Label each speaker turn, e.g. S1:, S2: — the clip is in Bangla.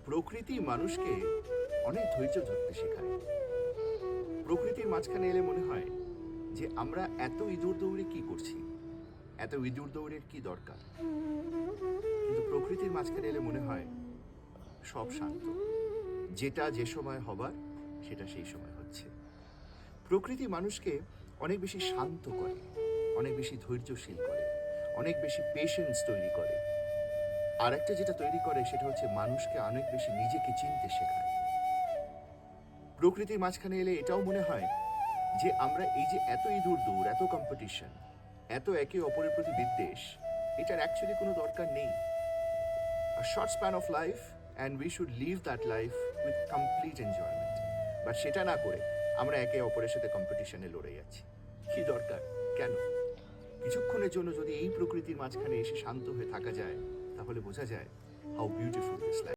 S1: প্রকৃতি মানুষকে অনেক ধৈর্য ধরতে শেখায়। প্রকৃতির মাঝখানে এলে মনে হয় যে আমরা এত ইঁদুর দৌড়ে কি করছি, এত ইঁদুর দৌড়ের কি দরকার। কিন্তু প্রকৃতির মাঝখানে এলে মনে হয় সব শান্ত, যেটা যে সময় হবার সেটা সেই সময় হচ্ছে। প্রকৃতি মানুষকে অনেক বেশি শান্ত করে, অনেক বেশি ধৈর্যশীল করে, অনেক বেশি পেশেন্স তৈরি করে। আর একটা যেটা তৈরি করে সেটা হচ্ছে মানুষকে অনেক বেশি নিজেকে চিনতে শেখায়। প্রকৃতির মাঝখানে এলে এটাও মনে হয় যে আমরা এই যে এত ইঁদুর দৌড়, এত কম্পিটিশন, এত একে অপরের প্রতি বিদ্বেষ, এটার অ্যাকচুয়ালি কোনো দরকার নেই। A short span of life and we should live that life with complete enjoyment. But সেটা না করে আমরা একে অপরের সাথে কম্পিটিশনে লড়ে যাচ্ছি। কি দরকার? কেন? কিছুক্ষণের জন্য যদি এই প্রকৃতির মাঝখানে এসে শান্ত হয়ে থাকা যায়, তাহলে বোঝা যায় হাউ বিউটিফুল দিস লাইফ।